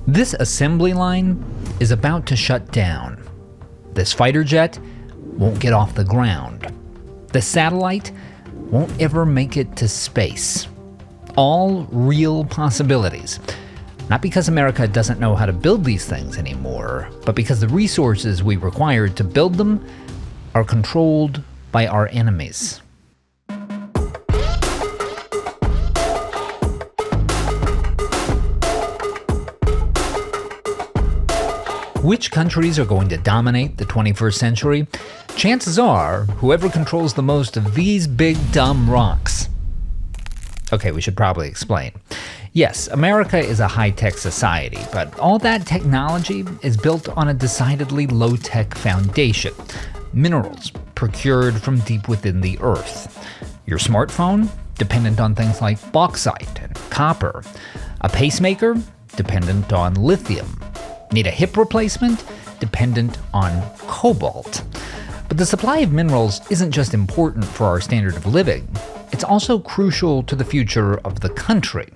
This assembly line is about to shut down. This fighter jet won't get off the ground. The satellite won't ever make it to space. All real possibilities. Not because America doesn't know how to build these things anymore, but because the resources we required to build them are controlled by our enemies. Which countries are going to dominate the 21st century? Chances are, whoever controls the most of these big dumb rocks. Okay, we should probably explain. Yes, America is a high-tech society, but all that technology is built on a decidedly low-tech foundation. Minerals procured from deep within the earth. Your smartphone, dependent on things like bauxite and copper. A pacemaker, dependent on lithium. Need a hip replacement? Dependent on cobalt. But the supply of minerals isn't just important for our standard of living, it's also crucial to the future of the country.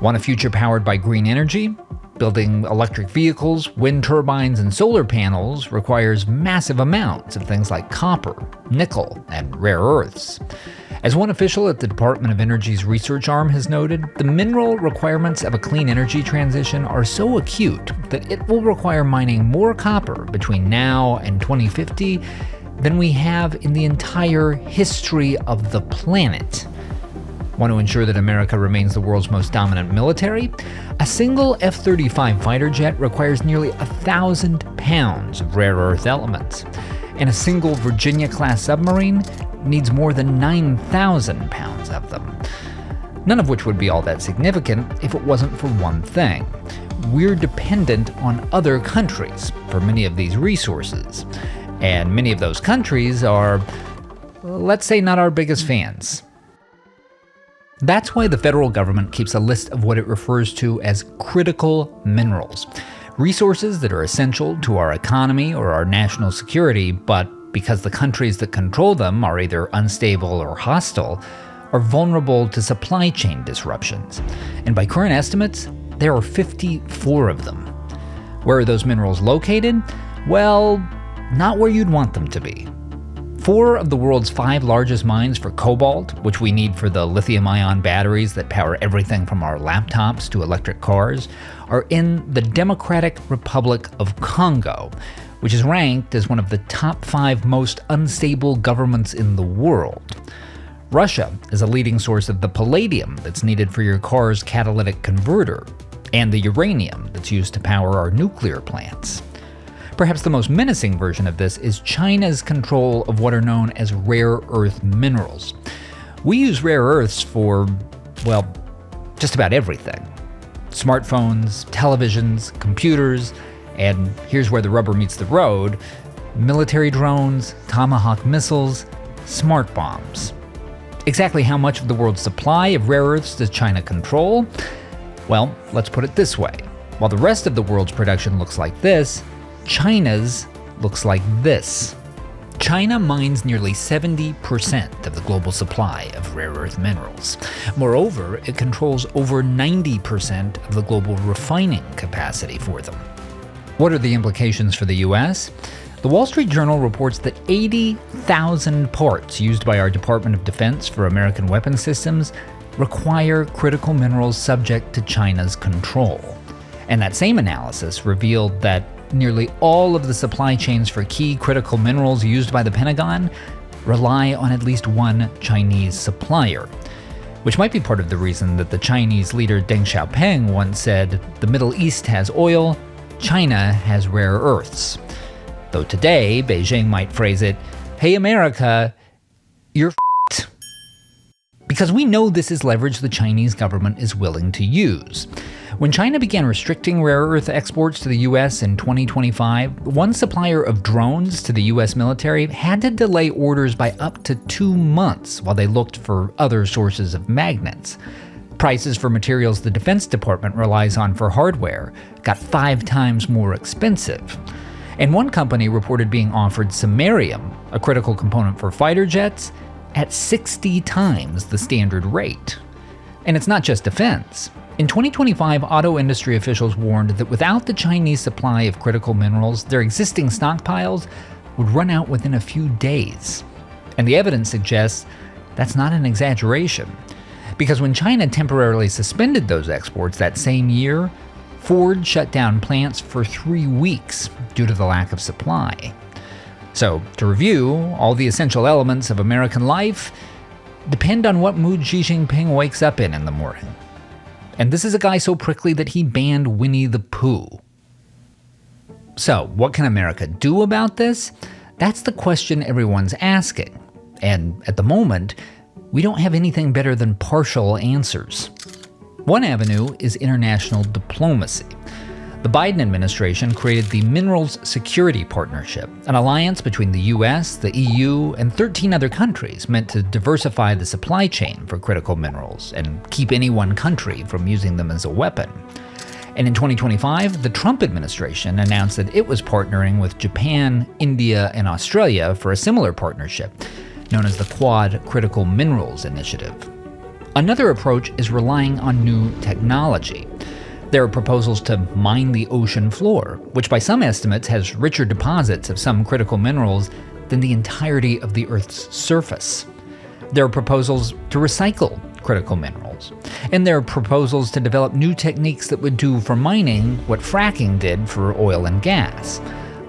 Want a future powered by green energy? Building electric vehicles, wind turbines, and solar panels requires massive amounts of things like copper, nickel, and rare earths. As one official at the Department of Energy's research arm has noted, the mineral requirements of a clean energy transition are so acute that it will require mining more copper between now and 2050 than we have in the entire history of the planet. Want to ensure that America remains the world's most dominant military? A single F-35 fighter jet requires nearly 1,000 pounds of rare earth elements, and a single Virginia-class submarine needs more than 9,000 pounds of them. None of which would be all that significant if it wasn't for one thing. We're dependent on other countries for many of these resources, and many of those countries are, let's say, not our biggest fans. That's why the federal government keeps a list of what it refers to as critical minerals. Resources that are essential to our economy or our national security, but because the countries that control them are either unstable or hostile, are vulnerable to supply chain disruptions. And by current estimates, there are 54 of them. Where are those minerals located? Well, not where you'd want them to be. 4 of the world's 5 largest mines for cobalt, which we need for the lithium-ion batteries that power everything from our laptops to electric cars, are in the Democratic Republic of Congo, which is ranked as one of the top 5 most unstable governments in the world. Russia is a leading source of the palladium that's needed for your car's catalytic converter, and the uranium that's used to power our nuclear plants. Perhaps the most menacing version of this is China's control of what are known as rare earth minerals. We use rare earths for, well, just about everything. Smartphones, televisions, computers, and here's where the rubber meets the road, military drones, Tomahawk missiles, smart bombs. Exactly how much of the world's supply of rare earths does China control? Well, let's put it this way. While the rest of the world's production looks like this, China's looks like this. China mines nearly 70% of the global supply of rare earth minerals. Moreover, it controls over 90% of the global refining capacity for them. What are the implications for the US? The Wall Street Journal reports that 80,000 parts used by our Department of Defense for American weapon systems require critical minerals subject to China's control. And that same analysis revealed that nearly all of the supply chains for key critical minerals used by the Pentagon rely on at least one Chinese supplier, which might be part of the reason that the Chinese leader Deng Xiaoping once said, "The Middle East has oil, China has rare earths." Though today, Beijing might phrase it, "Hey America, you're f***ed." Because we know this is leverage the Chinese government is willing to use. When China began restricting rare earth exports to the US in 2025, one supplier of drones to the US military had to delay orders by up to 2 months while they looked for other sources of magnets. Prices for materials the Defense Department relies on for hardware got 5 times more expensive. And one company reported being offered samarium, a critical component for fighter jets, at 60 times the standard rate. And it's not just defense. In 2025, auto industry officials warned that without the Chinese supply of critical minerals, their existing stockpiles would run out within a few days. And the evidence suggests that's not an exaggeration. Because when China temporarily suspended those exports that same year, Ford shut down plants for 3 weeks due to the lack of supply. So, to review, all the essential elements of American life depend on what mood Xi Jinping wakes up in the morning. And this is a guy so prickly that he banned Winnie the Pooh. So, what can America do about this? That's the question everyone's asking. And at the moment, we don't have anything better than partial answers. One avenue is international diplomacy. The Biden administration created the Minerals Security Partnership, an alliance between the US, the EU, and 13 other countries meant to diversify the supply chain for critical minerals and keep any one country from using them as a weapon. And in 2025, the Trump administration announced that it was partnering with Japan, India, and Australia for a similar partnership, known as the Quad Critical Minerals Initiative. Another approach is relying on new technology. There are proposals to mine the ocean floor, which by some estimates has richer deposits of some critical minerals than the entirety of the Earth's surface. There are proposals to recycle critical minerals. And there are proposals to develop new techniques that would do for mining what fracking did for oil and gas,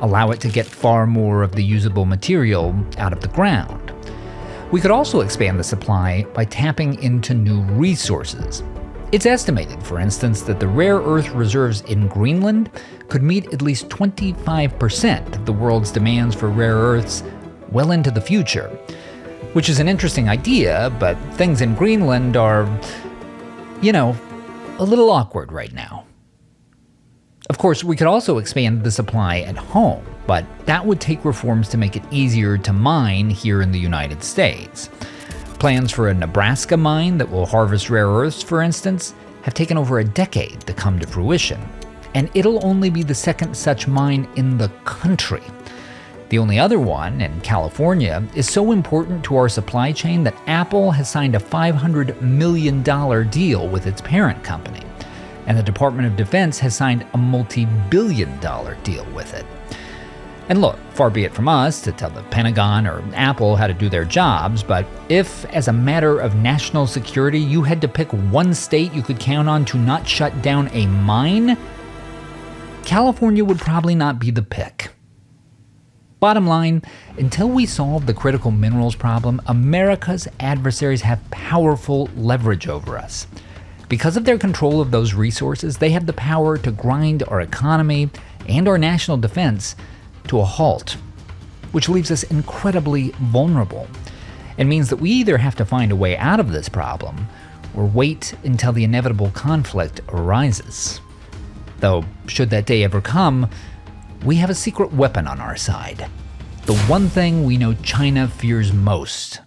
allow it to get far more of the usable material out of the ground. We could also expand the supply by tapping into new resources. It's estimated, for instance, that the rare earth reserves in Greenland could meet at least 25% of the world's demands for rare earths well into the future, which is an interesting idea, but things in Greenland are, a little awkward right now. Of course, we could also expand the supply at home, but that would take reforms to make it easier to mine here in the United States. Plans for a Nebraska mine that will harvest rare earths, for instance, have taken over a decade to come to fruition, and it'll only be the second such mine in the country. The only other one, in California, is so important to our supply chain that Apple has signed a $500 million deal with its parent company, and the Department of Defense has signed a multi-billion-dollar deal with it. And look, far be it from us to tell the Pentagon or Apple how to do their jobs, but if, as a matter of national security, you had to pick one state you could count on to not shut down a mine, California would probably not be the pick. Bottom line, until we solve the critical minerals problem, America's adversaries have powerful leverage over us. Because of their control of those resources, they have the power to grind our economy and our national defense to a halt, which leaves us incredibly vulnerable. It means that we either have to find a way out of this problem or wait until the inevitable conflict arises. Though, should that day ever come, we have a secret weapon on our side. The one thing we know China fears most: